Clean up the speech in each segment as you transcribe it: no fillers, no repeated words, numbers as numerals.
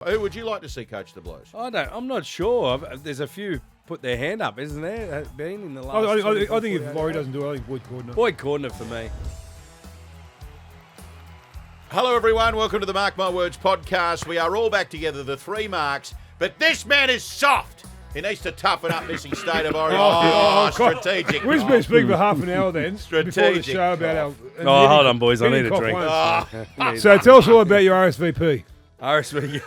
Who would you like to see coach the Blues? I'm not sure. There's a few put their hand up, isn't there? Has been in the last. I think if Laurie doesn't do it, I think Boyd Cordner. Boyd Cordner for me. Hello, everyone. Welcome to the Mark My Words podcast. We are all back together, the three Marks, but this man is soft. He needs to toughen up missing state of origin. Strategic. We've been speaking for half an hour then. Strategic. Before the show about our. Hold on, boys. I need a drink. So tell us all about your RSVP. RSVP.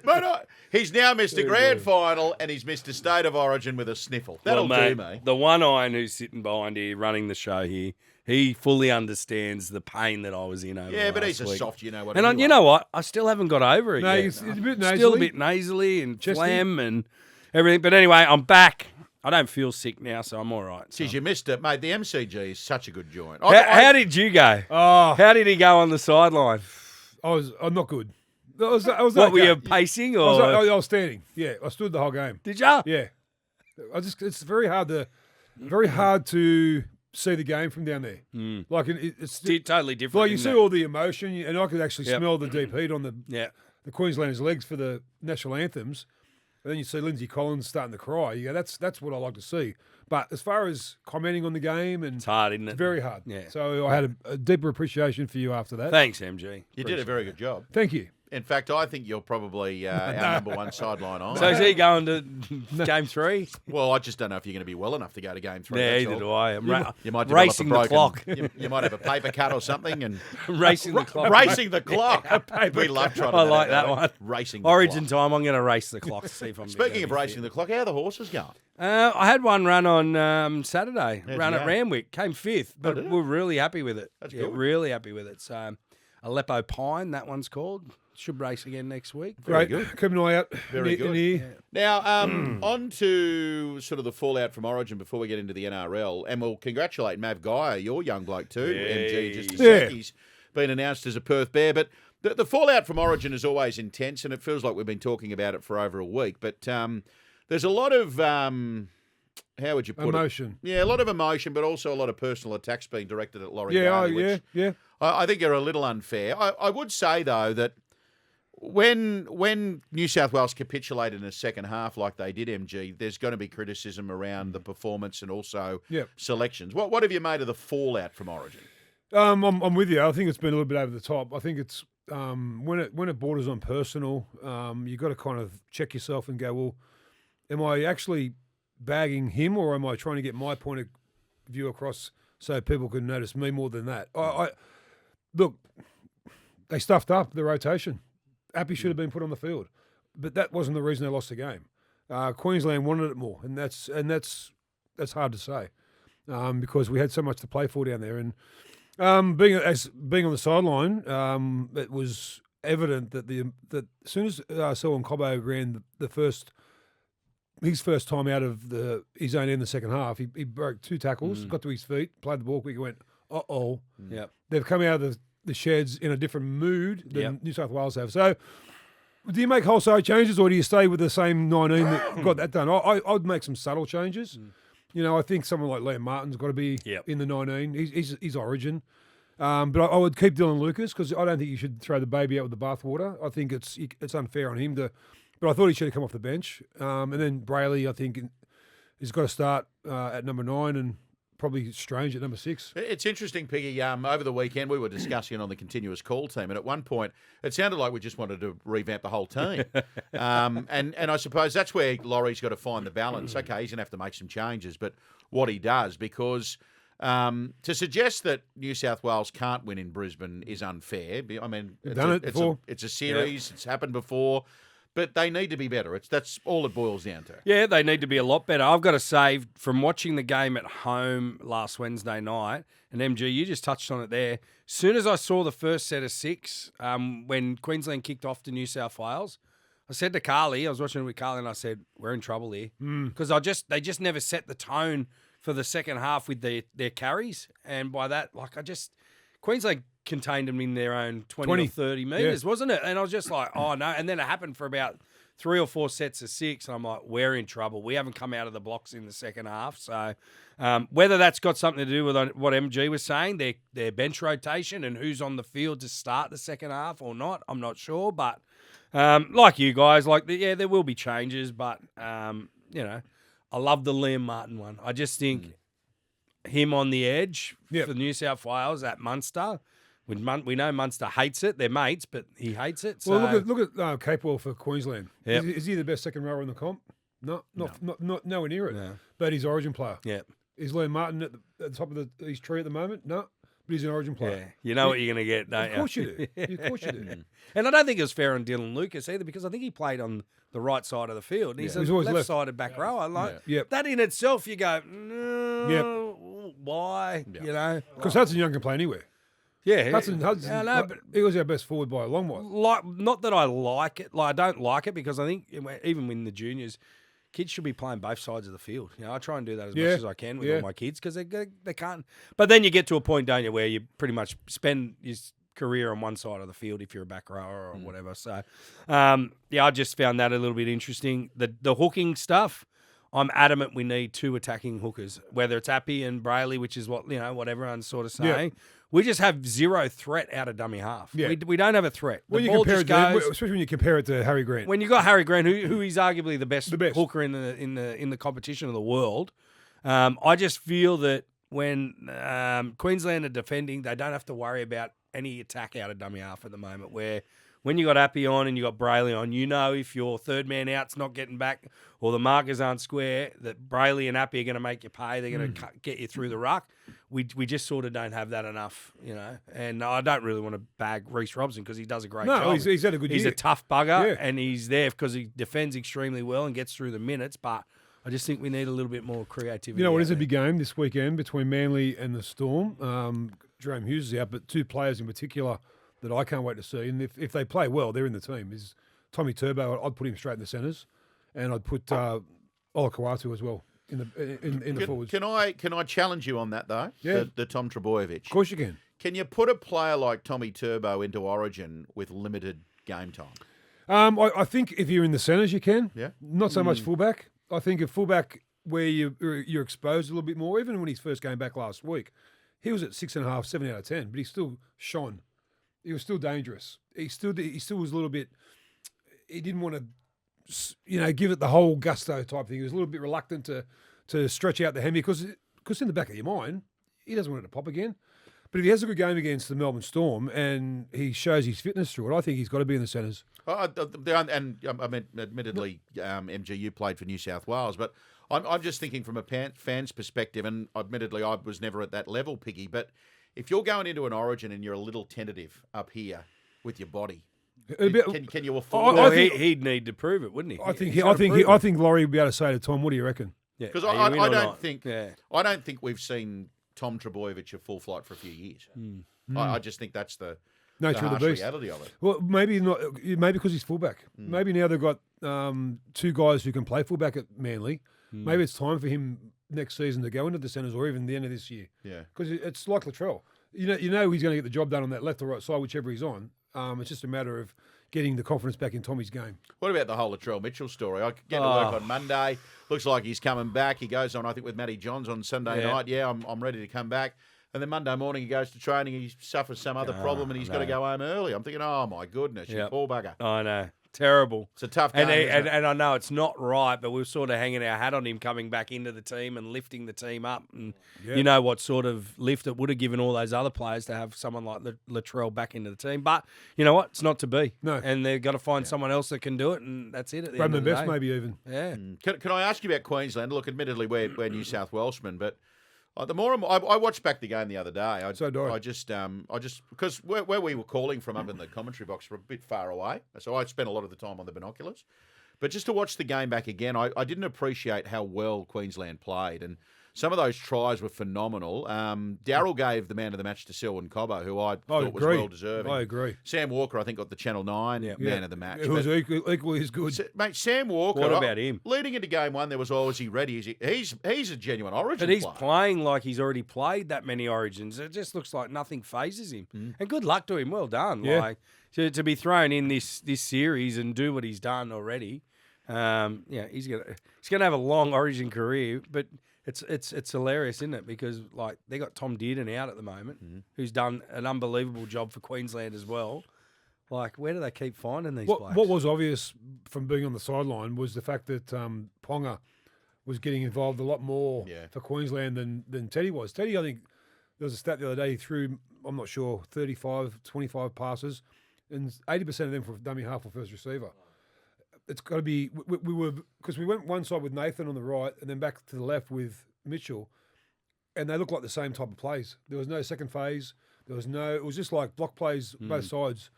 But he's now missed a grand final and he's missed a state of origin with a sniffle. That'll do, mate. The one iron who's sitting behind here, running the show here, he fully understands the pain that I was in over. Yeah, but he's week. a soft, you know what. And you know what? I still haven't got over it yet. It's a bit nasally. Still a bit nasally and phlegm and everything. But anyway, I'm back. I don't feel sick now, so I'm all right. Geez, you missed it, mate. The MCG is such a good joint. How did you go? How did he go on the sideline? I'm not good. I was what, okay. were you pacing or? I was standing. Yeah, I stood the whole game. Did you? Yeah. It's very hard to see the game from down there. Like it's totally different. Like you see all the emotion, and I could actually smell the deep heat on the Queenslanders' legs for the national anthems. And then you see Lindsay Collins starting to cry. You go, that's what I like to see. But as far as commenting on the game, and it's hard, isn't it? It's very hard. Yeah. So I had a deeper appreciation for you after that. Thanks, MG. You did a very good job. Thank you. In fact, I think you're probably our number one sideline on. So is he going to game 3? Well, I just don't know if you're going to be well enough to go to game 3. Yeah, either do I. You might racing the clock. You might have a paper cut or something, and racing the clock. Racing the clock. We love trying to. I like that one. Racing the Origin clock. time. I'm going to race the clock to see if I'm. Speaking of racing the clock, how are the horses going? I had one run on Saturday. Run at go? Randwick. Came 5th, but we're really happy with it. That's good. Really happy with it. So Aleppo Pine, that one's called. Should race again next week. Great. Good. Keep an eye out. Very good. In here. Now, on to sort of the fallout from Origin before we get into the NRL. And we'll congratulate Mav Geyer, your young bloke too, MG, just a sec. He's been announced as a Perth Bear. But the fallout from Origin is always intense, and it feels like we've been talking about it for over a week. But there's a lot of, how would you put emotion. it? Yeah, a lot of emotion, but also a lot of personal attacks being directed at Laurie Daley, which I think are a little unfair. I would say, though, that when New South Wales capitulated in the second half like they did, MG, there's going to be criticism around the performance and also selections. What have you made of the fallout from Origin? I'm with you. I think it's been a little bit over the top. I think it's when it borders on personal, you've got to kind of check yourself and go, well, am I actually bagging him or am I trying to get my point of view across so people can notice me more than that? Look, they stuffed up the rotation. Appy should have been put on the field, but that wasn't the reason they lost the game. Queensland wanted it more, and that's hard to say because we had so much to play for down there. And being on the sideline, it was evident that as soon as Selwyn Cobbo ran his first time out of his own end in the second half, he broke 2 tackles, got to his feet, played the ball quick, he went, uh-oh. Yep. They've come out of the sheds in a different mood than New South Wales have. So do you make wholesale changes or do you stay with the same 19 that got that done? I'd make some subtle changes. You know, I think someone like Liam Martin's got to be in the 19. He's Origin. But I would keep Dylan Lucas because I don't think you should throw the baby out with the bathwater. I think it's unfair on him to... But I thought he should have come off the bench. And then Brayley, I think, he's got to start at number 9 and probably Strange at number 6. It's interesting, Piggy. Over the weekend, we were discussing it on the continuous call team, and at one point, it sounded like we just wanted to revamp the whole team. And I suppose that's where Laurie's got to find the balance. Okay, he's going to have to make some changes, but what he does, because to suggest that New South Wales can't win in Brisbane is unfair. I mean, it's a series. It's happened before. But they need to be better. That's all it boils down to. Yeah, they need to be a lot better. I've got to say, from watching the game at home last Wednesday night, and MG, you just touched on it there. As soon as I saw the first set of 6, when Queensland kicked off to New South Wales, I said to Carly, I was watching it with Carly, and I said, we're in trouble here. Because they just never set the tone for the second half with their carries. And by that, Queensland contained them in their own 20 or 30 metres, wasn't it? And I was just like, oh, no. And then it happened for about 3 or 4 sets of 6, and I'm like, we're in trouble. We haven't come out of the blocks in the second half. So whether that's got something to do with what MG was saying, their bench rotation and who's on the field to start the second half or not, I'm not sure. But like you guys, there will be changes. But, I love the Liam Martin one. I just think him on the edge for New South Wales at Munster. We know Munster hates it. They're mates, but he hates it. So. Well, look at Capewell for Queensland. Yep. Is he the best second rower in the comp? No, nowhere near it. No. But he's Origin player. Yeah. Is Liam Martin at the top of his tree at the moment? No, but he's an Origin player. Yeah. You know what you're going to get, don't you? Of course you do. Of course you do. And I don't think it was fair on Dylan Lucas either, because I think he played on the right side of the field. He's a He's always left-sided back rower. That in itself, you go, no, why? Yep. You know? Because Hudson Young can play anywhere. Yeah. Hudson, but he was our best forward by a long while. not that I like it. I don't like it because I think even in the juniors, kids should be playing both sides of the field. I try and do that as much as I can with all my kids because they can't. But then you get to a point, don't you, where you pretty much spend your career on one side of the field if you're a back rower or whatever. So, I just found that a little bit interesting. The hooking stuff, I'm adamant we need 2 attacking hookers, whether it's Appy and Brayley, which is what everyone's sort of saying. Yeah. We just have zero threat out of dummy half. Yeah. We don't have a threat. When you compare especially when you compare it to Harry Grant. When you got Harry Grant, who is arguably the best hooker in the competition of the world, I just feel that when Queensland are defending, they don't have to worry about any attack out of dummy half at the moment. Where when you got Appy on and you got Brayley on, if your third man out's not getting back or the markers aren't square, that Brayley and Appy are going to make you pay. They're going to get you through the ruck. We just sort of don't have that enough, And I don't really want to bag Reece Robson because he does a great job. No, he's had a good year. He's a tough bugger and he's there because he defends extremely well and gets through the minutes. But I just think we need a little bit more creativity. It is a big game this weekend between Manly and the Storm. Jerome Hughes is out, but 2 players in particular that I can't wait to see. And if they play well, they're in the team. Is Tommy Turbo. I'd put him straight in the centres, and I'd put Ola Kawatu as well in the forwards. Can I challenge you on that though? Yeah. The Tom Trbojevic. Of course you can. Can you put a player like Tommy Turbo into Origin with limited game time? I think if you're in the centres, you can. Yeah. Not so much fullback. I think a fullback where you're exposed a little bit more. Even when his first game back last week, he was at 6.5, 7 out of 10, but he still shone. He was still dangerous. He still was a little bit. He didn't want to, give it the whole gusto type thing. He was a little bit reluctant to stretch out the hammy because in the back of your mind, he doesn't want it to pop again. But if he has a good game against the Melbourne Storm and he shows his fitness through it, I think he's got to be in the centres. Admittedly, MG, you played for New South Wales, but I'm just thinking from a fan's perspective, and admittedly, I was never at that level, Piggy, but if you're going into an Origin and you're a little tentative up here with your body, can you afford? He'd need to prove it, wouldn't he? I think Laurie would be able to say to Tom, "What do you reckon?" Because I don't think we've seen Tom Trbojevic at full flight for a few years. I just think that's the nature of the beast. Reality of it. Well, maybe not. Maybe because he's fullback. Maybe now they've got 2 guys who can play fullback at Manly. Maybe it's time for him next season to go into the centres or even the end of this year. Yeah, because it's like Latrell. You know he's going to get the job done on that left or right side, whichever he's on. It's just a matter of getting the confidence back in Tommy's game. What about the whole Latrell Mitchell story? I get to work on Monday. Looks like he's coming back. He goes on, I think, with Matty Johns on Sunday night. Yeah, I'm ready to come back. And then Monday morning he goes to training. He suffers some other problem and he's got to go home early. I'm thinking, oh my goodness, you poor bugger. I know. Terrible. It's a tough game. And I know it's not right, but we're sort of hanging our hat on him coming back into the team and lifting the team up. And you know what sort of lift it would have given all those other players to have someone like Latrell back into the team. But you know what? It's not to be. No. And they've got to find someone else that can do it, and that's it at the end of the Best day. maybe even. Yeah. Can I ask you about Queensland? Look, admittedly, we're New South Welshmen, but the more I watched back the game the other day. I just because where we were calling from up in the commentary box were a bit far away, so I spent a lot of the time on the binoculars. But just to watch the game back again, I didn't appreciate how well Queensland played, and some of those tries were phenomenal. Darryl gave the man of the match to Selwyn Cobbo, who I thought was well deserving. I agree. Sam Walker, I think, got the Channel 9 man of the match. Who was equally as good. Mate, Sam Walker. What about him? Leading into game one, there was, is he ready? He's a genuine Origin But he's player. playing like he's already played that many Origins. It just looks like nothing phases him. And good luck to him. Well done. Yeah. Like to be thrown in this series and do what he's done already. He's gonna have a long Origin career, but it's hilarious, isn't it? Because like they got Tom Dearden out at the moment, who's done an unbelievable job for Queensland as well. Like, where do they keep finding these blokes? What was obvious from being on the sideline was the fact that Ponga was getting involved a lot more for Queensland than Teddy was. Teddy, I think there was a stat the other day, he threw, I'm not sure, 35, 25 passes, and 80% of them for dummy half or first receiver. It's got to be, we were, because we went one side with Nathan on the right and then back to the left with Mitchell, and they looked like the same type of plays. There was no second phase. It was just like block plays both sides.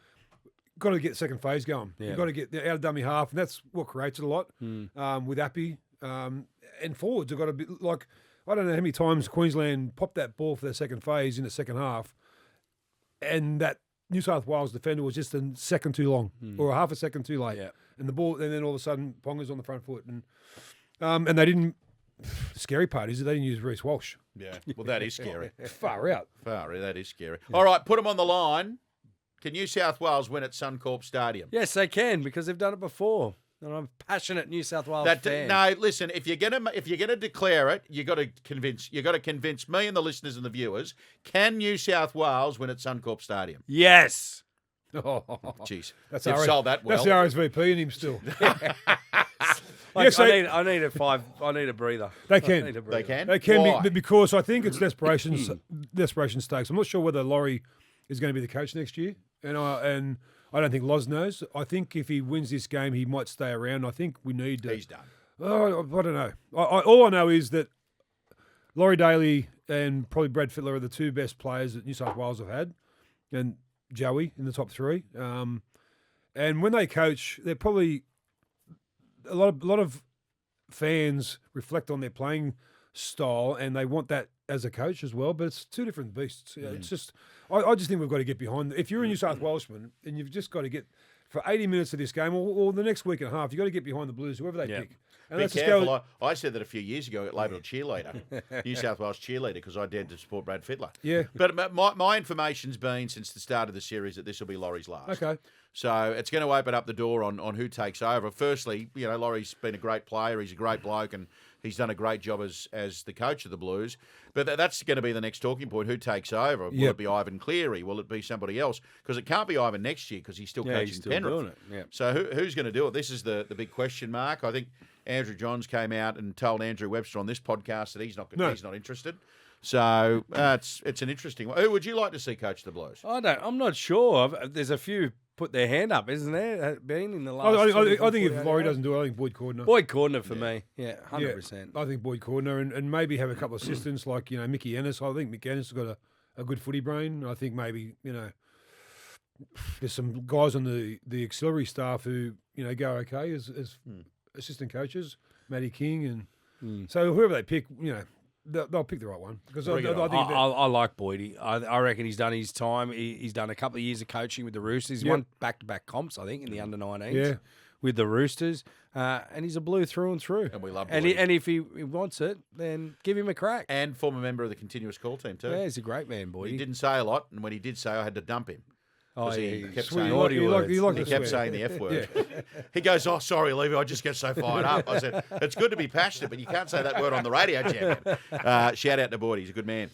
Got to get second phase going. Yeah. You've got to get out of dummy half, and that's what creates it a lot with Appy. And forwards have got to be like, I don't know how many times Queensland popped that ball for their second phase in the second half, and that New South Wales defender was just a second too long or a half a second too late. Yeah. And the ball, and then all of a sudden Ponga's on the front foot, and they didn't. The scary part is that they didn't use Reece Walsh. Yeah, well, that is scary. Far out. That is scary. All right, put them on the line. Can New South Wales win at Suncorp Stadium? Yes, they can, because they've done it before. And I'm a passionate New South Wales fan. No, listen. If you're gonna declare it, you got to convince me and the listeners and the viewers. Can New South Wales win at Suncorp Stadium? Yes. Oh, Jeez, that's you've sold that well. That's the RSVP in him still. Like, I need a breather. They can. They can. They can Why? be, because I think it's desperation stakes. I'm not sure whether Laurie is going to be the coach next year, and I don't think Loz knows. I think if he wins this game, he might stay around. I think we need to. He's done. Oh, I don't know. All I know is that Laurie Daley and probably Brad Fittler are the two best players that New South Wales have had, and Joey in the top three. And when they coach, they're probably a lot of fans reflect on their playing style, and they want that as a coach as well. But it's two different beasts. It's just, I just think we've got to get behind. If you're a New South Welshman, and you've just got to get for 80 minutes of this game or the next week and a half, you've got to get behind the Blues, whoever they pick. And Be let's just careful. I said that a few years ago. I got labelled cheerleader, New South Wales cheerleader, because I dared to support Brad Fittler. Yeah. But my information's been since the start of the series that this will be Laurie's last. Okay. So it's going to open up the door on who takes over. Firstly, Laurie's been a great player. He's a great bloke, and he's done a great job as the coach of the Blues. But that's going to be the next talking point. Who takes over? Will it be Ivan Cleary? Will it be somebody else? Because it can't be Ivan next year, because he's still coaching he's still Penrith. doing it. Yeah. So who's going to do it? This is the big question mark. I think Andrew Johns came out and told Andrew Webster on this podcast that he's not interested. So it's an interesting one. Who would you like to see coach the Blues? I'm not sure. There's a few put their hand up, isn't there? Been in the last. I think if Laurie doesn't do it, I think Boyd Cordner. Boyd Cordner for me. Yeah, 100%. I think Boyd Cordner and maybe have a couple of assistants like Mickey Ennis. I think Mickey Ennis has got a good footy brain. I think maybe there's some guys on the auxiliary staff who go okay as assistant coaches, Matty King and so whoever they pick, they'll pick the right one, because I think I like Boydie. I reckon he's done his time. He's done a couple of years of coaching with the Roosters. He's won back-to-back comps, I think, in the under-19s with the Roosters. And he's a Blue through and through. And we love and Boydie. and if he wants it, then give him a crack. And former member of the continuous call team too. Yeah, he's a great man, Boydie. He didn't say a lot, and when he did say, I had to dump him. Oh, He kept Sweet. saying, He kept saying the F word. He goes, "Oh, sorry, Levy, I just get so fired up." I said, "It's good to be passionate, but you can't say that word on the radio, champion." Shout out to Boyd, he's a good man.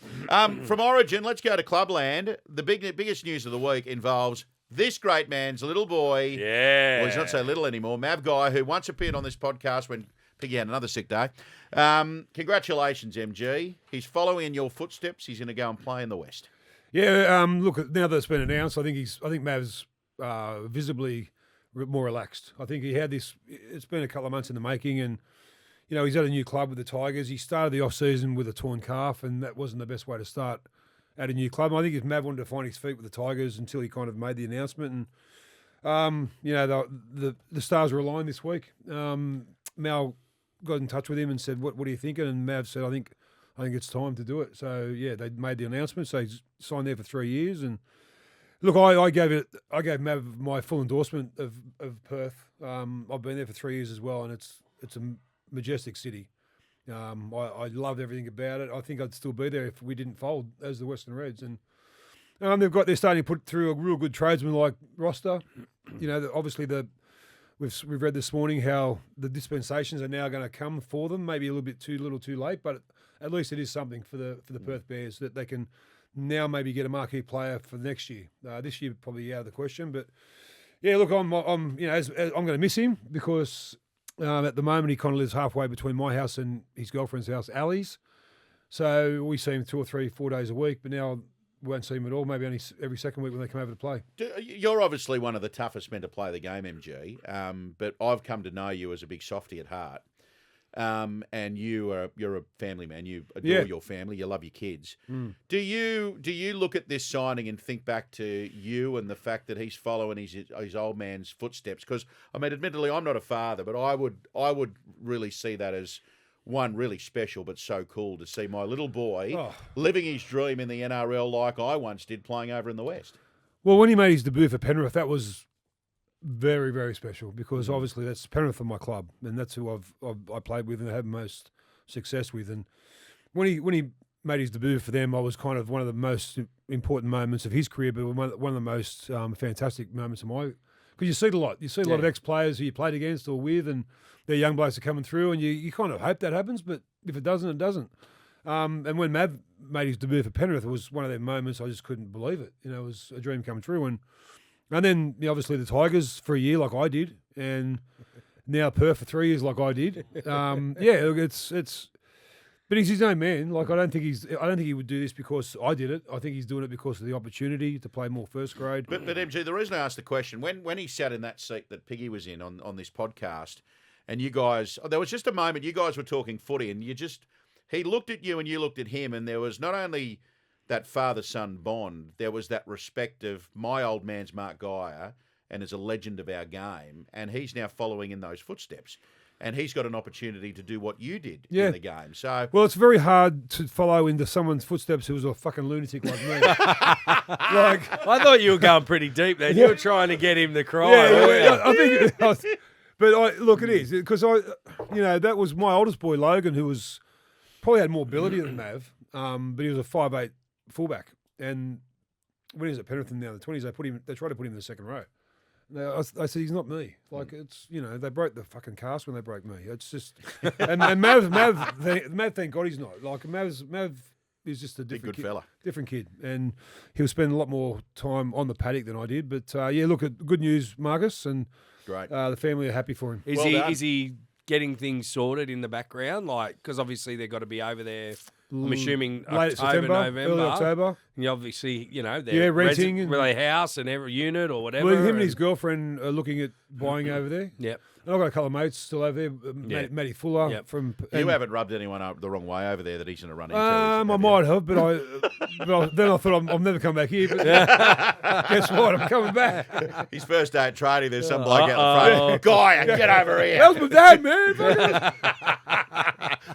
From Origin, let's go to Clubland. The biggest news of the week involves this great man's little boy. Yeah. Well, he's not so little anymore. Mav Geyer, who once appeared on this podcast when Piggy had another sick day. Congratulations, MG. He's following in your footsteps. He's going to go and play in the West. Yeah, look, now that it's been announced, I think Mav's visibly more relaxed. I think he had this. It's been a couple of months in the making, and he's at a new club with the Tigers. He started the off season with a torn calf, and that wasn't the best way to start at a new club. And I think if Mav wanted to find his feet with the Tigers until he kind of made the announcement, and the stars were aligned this week. Mal got in touch with him and said, "What are you thinking?" And Mav said, "I think I think it's time to do it. So yeah, they made the announcement. So he's signed there for 3 years. And look, I gave Mav my full endorsement of Perth. I've been there for 3 years as well, and it's a majestic city. I loved everything about it. I think I'd still be there if we didn't fold as the Western Reds. And they're starting to put through a real good tradesman-like roster. You know, obviously we've read this morning how the dispensations are now going to come for them. Maybe a little bit too little, too late, but at least it is something for the Perth Bears that they can now maybe get a marquee player for next year. This year probably out of the question, but yeah, look, I'm I'm going to miss him because at the moment he kind of lives halfway between my house and his girlfriend's house, Ali's. So we see him 2 or 3, 4 days a week, but now we won't see him at all. Maybe only every second week when they come over to play. You're obviously one of the toughest men to play the game, MG. But I've come to know you as a big softy at heart. And you're a family man. You adore your family. You love your kids. Do you look at this signing and think back to you and the fact that he's following his old man's footsteps? Because I mean, admittedly, I'm not a father, but I would really see that as one really special, but so cool to see my little boy living his dream in the NRL like I once did, playing over in the West. Well, when he made his debut for Penrith, that was very, very special because obviously that's Penrith are my club, and that's who I played with and had most success with. And when he made his debut for them, I was kind of one of the most important moments of his career, but one of the most fantastic moments of my. Because you see it a lot. You see a lot of ex-players who you played against or with, and their young blokes are coming through, and you kind of hope that happens, but if it doesn't, it doesn't. And when Mav made his debut for Penrith, it was one of their moments I just couldn't believe it. You know, it was a dream coming true. And then obviously the Tigers for a year like I did, and now Perth for 3 years like I did. But he's his own man. Like I don't think he would do this because I did it. I think he's doing it because of the opportunity to play more first grade. But MG, the reason I asked the question, when he sat in that seat that Piggy was in on this podcast, and you guys, there was just a moment you guys were talking footy, and he looked at you and you looked at him, and there was not only that father-son bond, there was that respect of my old man's Mav Geyer and is a legend of our game, and he's now following in those footsteps. And he's got an opportunity to do what you did in the game. So, well, it's very hard to follow into someone's footsteps who was a fucking lunatic like me. I thought you were going pretty deep there. You were trying to get him to cry. I think. Look, it is because that was my oldest boy Logan, who was probably had more ability than Mav, but he was a 5'8" fullback. And when he was at Penrith in the 20s, they tried to put him in the second row. I said he's not me. Like it's they broke the fucking cast when they broke me. It's just and Mav, thank God he's not. Like Mav is just a different good fella, different kid, and he'll spend a lot more time on the paddock than I did. But look, good news, Marcus, and great. The family are happy for him. Is he getting things sorted in the background? Like because obviously they've got to be over there. I'm assuming late October, November, early October. And obviously, they're renting their house and every unit or whatever. Well, him and his girlfriend are looking at buying over there. Yep. And I've got a couple of mates still over there. Matty Fuller from. You haven't rubbed anyone up the wrong way over there that he's going to run into. I might have, but then I thought I'll never come back here. But guess what? I'm coming back. His first day at training, there's some bloke out the front. Guy, get over here. That was my dad, man.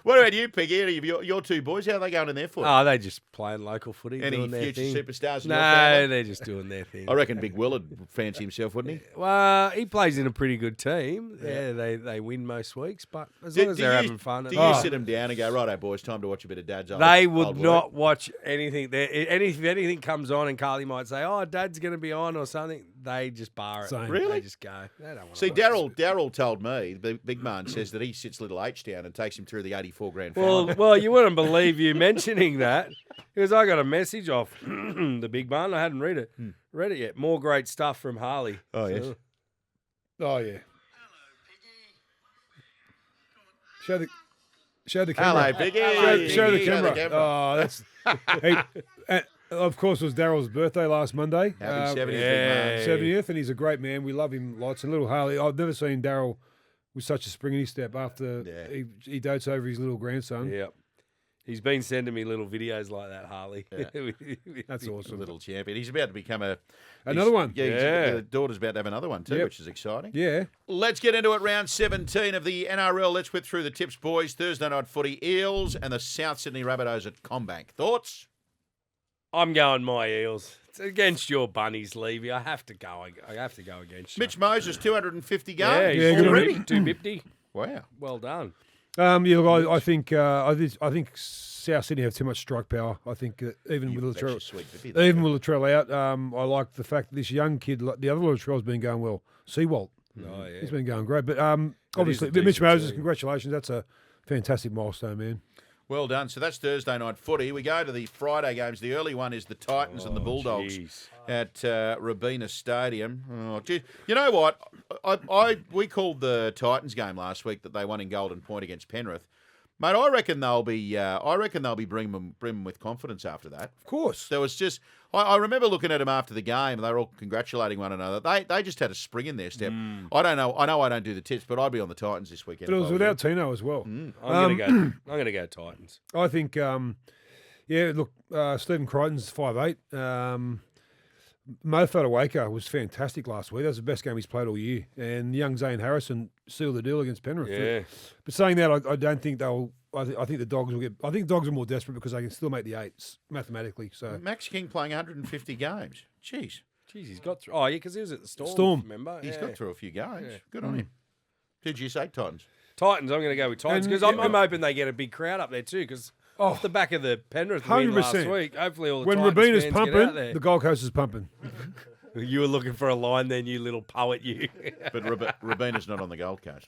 What about you, Piggy? Your two boys, how are they going in their foot? Oh, they just playing local footy. Any doing their future thing. superstars in your family? No, they're just doing their thing. I reckon Big Will would fancy himself, wouldn't he? Well, he plays in a pretty good team. Yeah, they win most weeks, but as long as they're having fun. Do you sit them down and go, righto, boys, time to watch a bit of Dad's old They would old not work? watch anything. If anything comes on and Carly might say, oh, Dad's going to be on or something, they just bar it. Same. Really? They just go. They don't want See, to watch it. Daryl told me, the big man says that he sits little H down and takes him through the 84 grand final. Well, you wouldn't believe you mentioning that because I got a message off the big man. I hadn't read it yet. More great stuff from Harley. Oh, yes. Oh, yeah. Show the camera. Hello, Biggie. Show the camera. Oh, that's. Of course, it was Daryl's birthday last Monday. Happy 70th, big man. 70th, and he's a great man. We love him lots. And little Harley, I've never seen Daryl with such a spring in his step after he dotes over his little grandson. Yep. He's been sending me little videos like that, Harley. That's awesome. Little champion. He's about to become Another one. Yeah, the daughter's about to have another one too, which is exciting. Yeah. Let's get into it. Round 17 of the NRL. Let's whip through the tips, boys. Thursday night footy, Eels and the South Sydney Rabbitohs at Combank. Thoughts? I'm going my Eels. It's against your bunnies, Levy. I have to go against you. Mitch Moses, 250 Yeah, games. he's good on already him. 250. Wow. Well done. Yeah, look, I think South Sydney have too much strike power. I think even with Latrell out, I like the fact that this young kid, the other Latrell's been going well. Seawalt, he's been going great. But obviously, Mitch Moses, congratulations. That's a fantastic milestone, man. Well done. So that's Thursday night footy. We go to the Friday games. The early one is the Titans and the Bulldogs at Robina Stadium. Oh, gee. You know what? We called the Titans game last week that they won in Golden Point against Penrith. Mate, I reckon they'll be brimming with confidence after that. Of course. There was just I remember looking at them after the game, and they were all congratulating one another. They just had a spring in their step. I don't know. I know I don't do the tips, but I'd be on the Titans this weekend. But it was without Tino as well. I'm gonna go Titans. I think, look, Stephen Crichton's 5'8". Mo Fatawaker was fantastic last week. That was the best game he's played all year. And young Zane Harrison sealed the deal against Penrith. Yeah. But saying that, I don't think they'll. I think the Dogs will get. I think Dogs are more desperate because they can still make the eights mathematically. So Max King playing 150 games. Jeez, he's got through. Oh yeah, because he was at the Storm. Remember, he's got through a few games. Yeah. Good on him. Did you say Titans? Titans. I'm going to go with Titans because I'm hoping they get a big crowd up there too. Because off the back of the Penrith win last week, hopefully all the when Titans Rabina's fans pumping, get out there. the Gold Coast is pumping. You were looking for a line then, you little poet, you. But Rabina's not on the Gold Coast.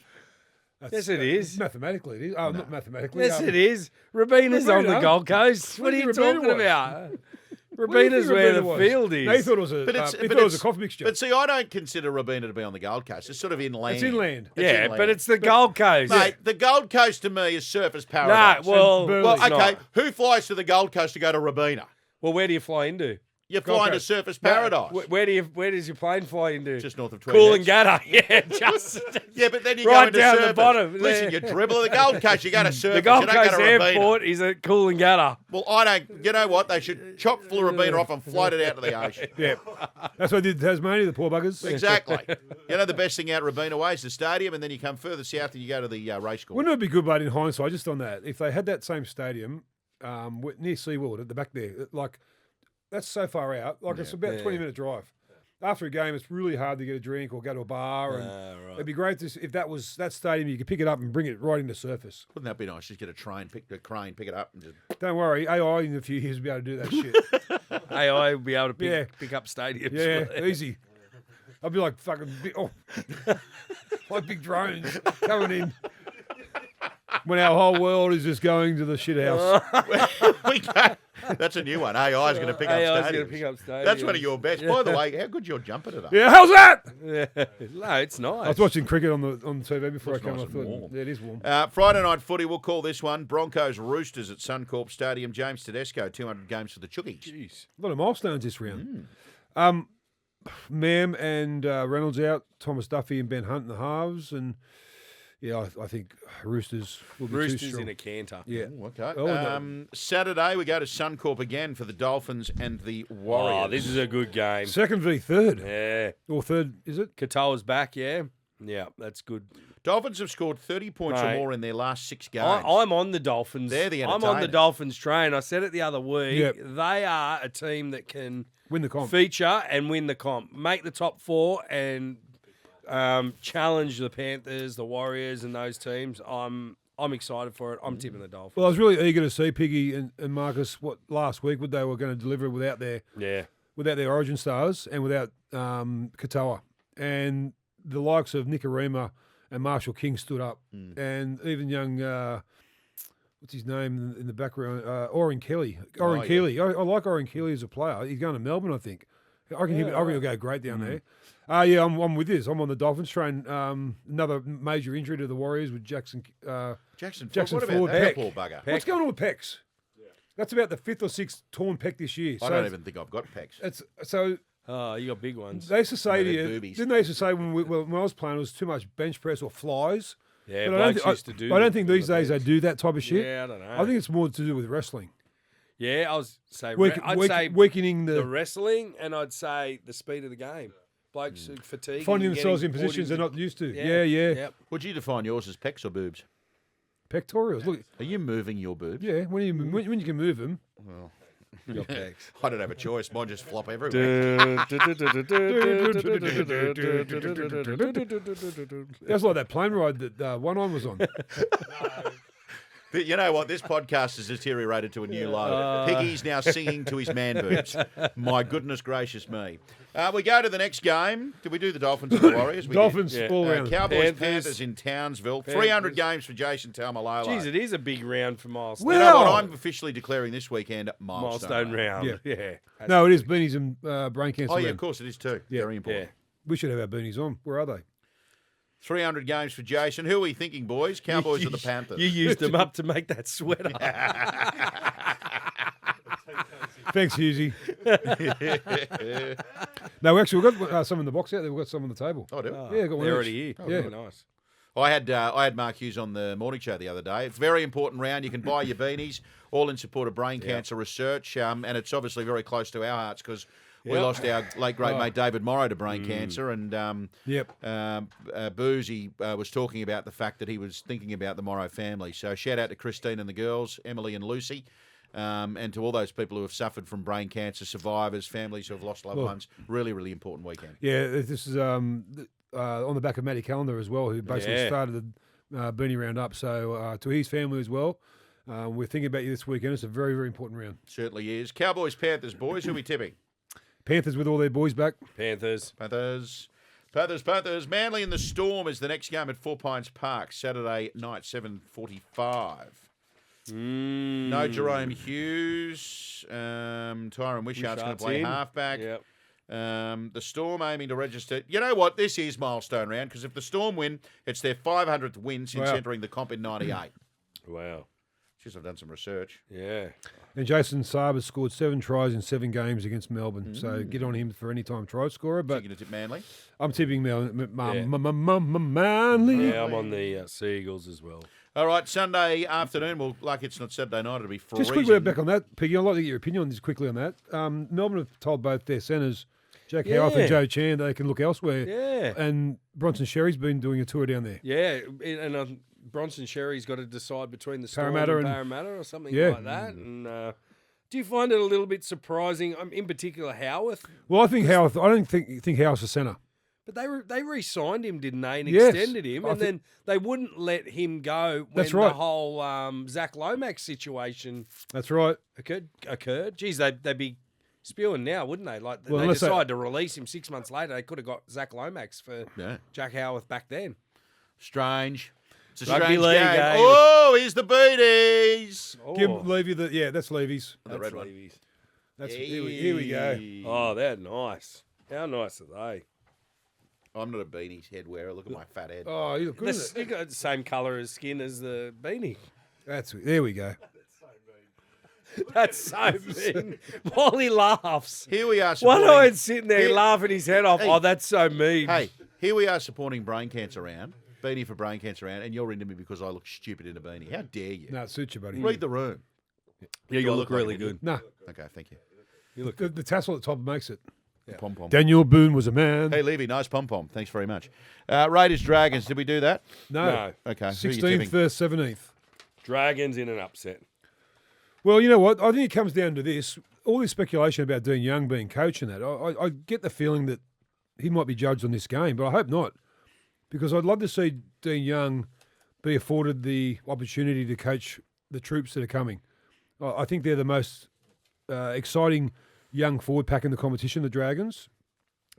Yes, it is. Mathematically, it is. Oh, not mathematically. Yes, it is. Rabina's on the Gold Coast. What are you talking about? Rabina's where the field is. No, he thought it was a coffee mixture. But see, I don't consider Rabina to be on the Gold Coast. It's sort of inland. It's inland. But it's the Gold Coast. Mate, the Gold Coast to me is surface paradise. Well, okay. not. Who flies to the Gold Coast to go to Rabina? Well, where do you fly into? You fly into surface paradise. Where does your plane fly into? Just north of Tweed. Coolangatta. Yeah, just. Yeah, but then you right go into down surface. the bottom. Listen, you dribble at the Gold Coast, you go to surface. The Gold you don't Coast go to Rabina. Airport is at Coolangatta. Well, I don't. You know what? They should chop full of Rabina off and float it out to the ocean. Yeah, that's what I did in Tasmania, the poor buggers. Exactly. You know, the best thing out Rabina Way is the stadium, and then you come further south and you go to the race course. Wouldn't it be good, but in hindsight, just on that, if they had that same stadium near SeaWorld at the back there, like that's so far out, like it's about a 20-minute drive. After a game, it's really hard to get a drink or go to a bar. And it'd be great if that stadium, you could pick it up and bring it right into surface. Wouldn't that be nice? Just get a crane, pick it up, and just. Don't worry, AI in a few years will be able to do that shit. AI will be able to pick up stadiums. Yeah, easy. I'll be like fucking like big drones coming in. When our whole world is just going to the shit house. That's a new one. AI is going to pick up stadiums. That's one of your best. By the way, how good your jumper today? Yeah, how's that? Yeah. No, it's nice. I was watching cricket on the TV before I came. Nice and warm. Yeah, it is warm. Friday night footy, we'll call this one Broncos Roosters at Suncorp Stadium. James Tedesco, 200 games for the Chookies. Jeez. A lot of milestones this round. Mam and Reynolds out, Thomas Duffy and Ben Hunt in the halves, and yeah, I think Roosters will be too strong. In a canter. Yeah. Ooh, okay. Saturday, we go to Suncorp again for the Dolphins and the Warriors. Oh, this is a good game. Second v third. Yeah. Or third, is it? Katoa's back, yeah. Yeah, that's good. Dolphins have scored 30 points or more in their last 6 games. I'm on the Dolphins. They're the I'm on the entertainers. Dolphins train. I said it the other week. Yep. They are a team that can win the comp, feature and win the comp, make the top 4 and challenge the Panthers, the Warriors, and those teams. I'm excited for it. I'm tipping the Dolphins. Well, I was really eager to see Piggy and Marcus last week what they were going to deliver without their origin stars and without Katoa. And the likes of Nicarima and Marshall King stood up. And even young, what's his name in the background? Oren Kelly. Keeley. I like Oren Keeley as a player. He's going to Melbourne, I think. I reckon he'll go great down there. I'm with this. I'm on the Dolphins train. Another major injury to the Warriors with Jackson What Ford. about that Peck. poor bugger? What's going on with pecs? Yeah. That's about the 5th or 6th torn pec this year. I don't even think I've got pecs. You got big ones. They used to say to you, boobies. didn't they used to say when I was playing, it was too much bench press or flies. Yeah, But I blokes don't, used to do I don't that think on these the days they bench. do that type of shit. Yeah, I don't know. I think it's more to do with wrestling. Yeah, I was say I'd say weakening the wrestling, and I'd say the speed of the game. Blokes fatigue, finding themselves in positions they're not used to. Yeah. Yep. Would you define yours as pecs or boobs? Pectorials. Look, Are you moving your boobs? yeah, when you can move them. Your pecs. I don't have a choice. Mine just flop everywhere. That's like that plane ride that One On was on. But you know what? This podcast has deteriorated to a new low. Piggy's now singing to his man boobs. My goodness gracious me. We go to the next game. Did we do the Dolphins and the Warriors? We Dolphins did. all round. Cowboys, Panthers. Panthers in Townsville. 300 games for Jason Taumalolo. Jeez, it is a big round for Milestone. You know what? Well- I'm officially declaring this weekend Milestone round. Yeah. Yeah. No, it is beanies and brain cancer. Oh, yeah, round. of course it is too. Very important. We should have our beanies on. Where are they? 300 games for Jason. Who are we thinking, boys? Cowboys or the Panthers? You used them up to make that sweater. Thanks, Husey. No, actually, we've got some in the box out there. We've got some on the table. I do. Yeah, got one They're each. already here. Yeah. Yeah, nice. I had Mark Hughes on the morning show the other day. It's a very important round. You can buy your beanies, all in support of brain cancer research, and it's obviously very close to our hearts because we lost our late great mate David Morrow to brain cancer, and Boozy was talking about the fact that he was thinking about the Morrow family. So shout out to Christine and the girls, Emily and Lucy. And to all those people who have suffered from brain cancer, survivors, families who have lost loved ones, really, really important weekend. Yeah, this is on the back of Matty Callender as well, who basically started the Beanie Round up. So to his family as well, we're thinking about you this weekend. It's a very, very important round. Certainly is. Cowboys, Panthers, boys. Who are we tipping? Panthers with all their boys back. Panthers. Panthers. Manly and the Storm is the next game at Four Pines Park, Saturday night, 7:45. No Jerome Hughes. Tyron Wishart's going to play halfback. Yep. The Storm aiming to register. You know what? This is milestone round because if the Storm win, it's their 500th win since entering the comp in '98. Wow. Jeez, I've done some research. Yeah. And Jason Saab has scored 7 tries in 7 games against Melbourne. So get on him for any time try scorer. So But you're going to tip Manly? I'm tipping Manly. Yeah, I'm on the Seagulls as well. All right, Sunday afternoon. Well, like it's not Saturday night, it'll be freezing. Just quickly back on that, Piggy. I'd like to get your opinion on this quickly on that. Melbourne have told both their centres, Jack Howarth and Joe Chan, they can look elsewhere. Yeah. And Bronson Sherry's been doing a tour down there. Yeah, and Bronson Sherry's got to decide between the Storm Parramatta and and- Parramatta or something Yeah. like that. And do you find it a little bit surprising? In particular, Howarth. Well, I think Howarth. I don't think Howarth's a centre. But they re-signed him, didn't they, and Yes. extended him, I and then they wouldn't let him go when That's right. the whole Zach Lomax situation That's right. occurred. Geez, they'd be spewing now, wouldn't they? Like Well, they unless they- decided to release him 6 months later. They could have got Zach Lomax for Yeah. Jack Howarth back then. Strange. It's a Rugby strange league, game. eh? Oh, here's the Beaties. Oh, Give Levy that's Levy's. The red one. Levy's. That's here we go. Oh, they're nice. How nice are they? I'm not a beanies head wearer. Look at my fat head. Oh, you look good. This, you got the same colour as skin as the beanie. There we go. That's so mean. While he laughs. Here we are One supporting... eyed sitting there Here- laughing his head off. Hey. Oh, that's so mean. Hey, here we are supporting Brain Cancer Round, Beanie for Brain Cancer Round, and you're into me because I look stupid in a beanie. How dare you? No, it suits you, buddy. Read the room. Yeah, you I look look like really an good. No, Okay, thank you. You look the tassel at the top makes it. Pom pom. Daniel Boone was a man. Hey, Levy, nice pom pom. Thanks very much. Raiders Dragons. Did we do that? No. Okay. Who are you 16th tipping? versus 17th. Dragons in an upset. Well, you know what? I think it comes down to this. All this speculation about Dean Young being coach and that, I get the feeling that he might be judged on this game, but I hope not. Because I'd love to see Dean Young be afforded the opportunity to coach the troops that are coming. I think they're the most exciting young forward pack in the competition, the Dragons.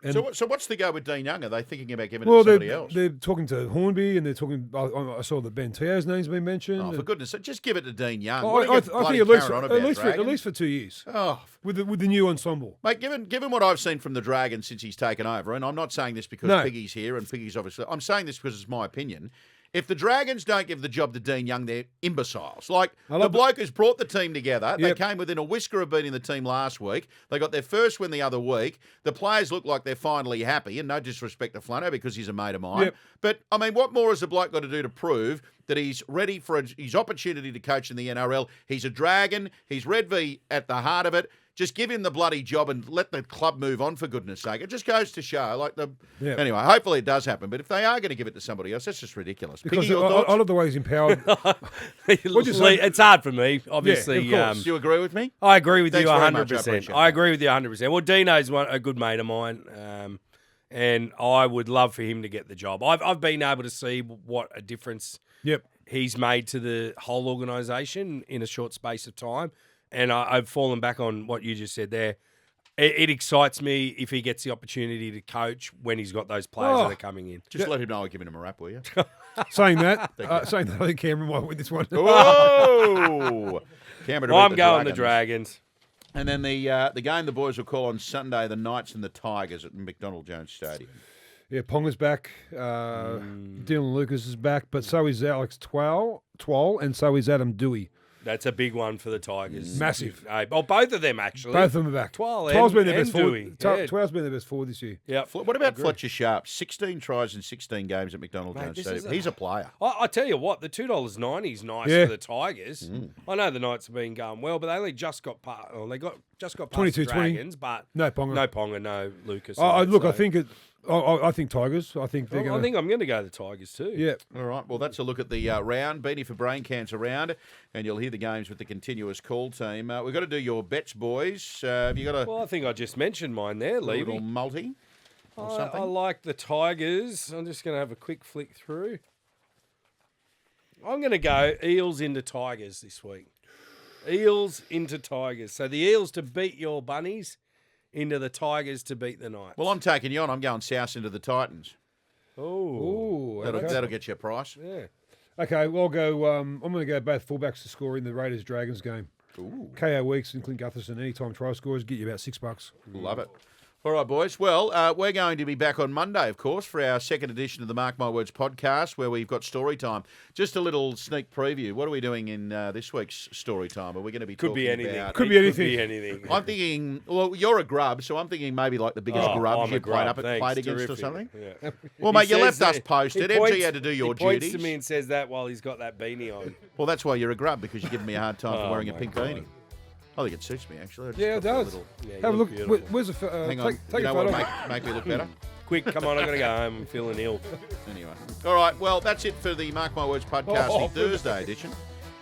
And So what's the go with Dean Young? Are they thinking about giving it well, to somebody else? they're talking to Hornby, and they're talking. I saw that Ben Teo's name's been mentioned. Oh, for goodness sake, just give it to Dean Young. I, What are you I bloody think at least, carrying on about, at least for 2 years Oh, with the new ensemble. mate, given what I've seen from the Dragons since he's taken over, and I'm not saying this because No. Piggy's here, and Piggy's obviously... I'm saying this because it's my opinion. If the Dragons don't give the job to Dean Young, they're imbeciles. Like, I the love bloke who's brought the team together, they Yep. came within a whisker of beating the team last week. They got their first win the other week. The players look like they're finally happy, and no disrespect to Flano because he's a mate of mine. Yep. But, I mean, what more has the bloke got to do to prove that he's ready for his opportunity to coach in the NRL? He's a Dragon. He's Red V at the heart of it. Just give him the bloody job and let the club move on, for goodness sake. It just goes to show. Yeah. Anyway, hopefully it does happen. But if they are going to give it to somebody else, that's just ridiculous. Because Piggy, your thoughts? I love the way he's empowered. What'd you say? It's hard for me, obviously. Yeah, of course. Do you agree with me? I agree with Thanks you very much. I 100%. appreciate I that. agree with you 100%. Well, Dino's a good mate of mine, and I would love for him to get the job. I've been able to see what a difference Yep. he's made to the whole organisation in a short space of time, and I've fallen back on what you just said there. It excites me if he gets the opportunity to coach when he's got those players that are coming in. Just let him know I'm giving him a rap, will you? Saying that, I think Cameron might win this one. Whoa! Canberra to Well, beat I'm going the Dragons. Dragons. And then the game the boys will call on Sunday, the Knights and the Tigers at McDonald Jones Stadium. Yeah, Ponga's back. Dylan Lucas is back, but so is Alex Twal, and so is Adam Dewey. That's a big one for the Tigers. Massive. Both of them, actually. Both of them are back. Twal's been their and best forward. Dewey. Yeah. Twal's been their best forward this year. Yeah. What about Fletcher Sharp? 16 tries in 16 games at McDonald Jones this Stadium. is He's a player. I tell you what, the $2.90 is nice Yeah. for the Tigers. I know the Knights have been going well, but they only just got past the 22-20. Dragons, but No Ponga. no Ponga, no Lucas. Look, so- I think Tigers. I think they're going I think I'm going to go the Tigers too. Yeah. All right. Well, that's a look at the round. Beanie for Brain Cancer round. And you'll hear the games with the continuous call team. We've got to do your bets, boys. Have you got a Well, I think I just mentioned mine there, little Levy. multi or I something? like the Tigers. I'm just going to have a quick flick through. I'm going to go Eels into Tigers this week. Eels into Tigers. So the Eels to beat your Bunnies, into the Tigers to beat the Knights. Well, I'm taking you on. I'm going South into the Titans. Oh. That'll get you a price. Yeah. Okay, well, I'll go. I'm going to go both fullbacks to score in the Raiders-Dragons game. Ooh. KO Weeks and Clint Gutherson, anytime try scores, get you about $6. Love it. All right, boys. Well, we're going to be back on Monday, of course, for our second edition of the Mark My Words podcast, where we've got story time. Just a little sneak preview. What are we doing in this week's story time? Are we going to be Could talking be anything. about... Could be anything. Could be anything. I'm thinking, well, you're a grub, so I'm thinking maybe like the biggest grubs I'm a you grub. played against Thanks. or something. Yeah. Well, mate, you He left says us posted. he MG points- had to do your he points duties. to me and says that while he's got that beanie on. Well, that's why you're a grub, because you're giving me a hard time for Oh, wearing a my pink God. beanie. I think it suits me, actually. I just Yeah, it got that does. little- Yeah, Have a you look. beautiful. Where's the Hang on. take You a know photo? what? Make me look better. Quick, come on, I got to go home. I'm feeling ill. Anyway. All right. Well, that's it for the Mark My Words podcast, Oh, the Thursday edition.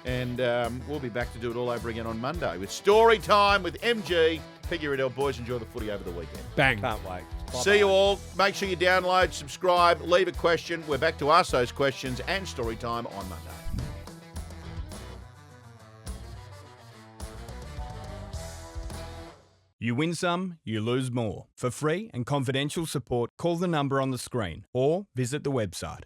And we'll be back to do it all over again on Monday with story time with MG. Piggy Riddell. Boys, enjoy the footy over the weekend. Bang. Can't wait. See you all. Make sure you download, subscribe, leave a question. We're back to ask those questions and story time on Monday. You win some, you lose more. For free and confidential support, call the number on the screen or visit the website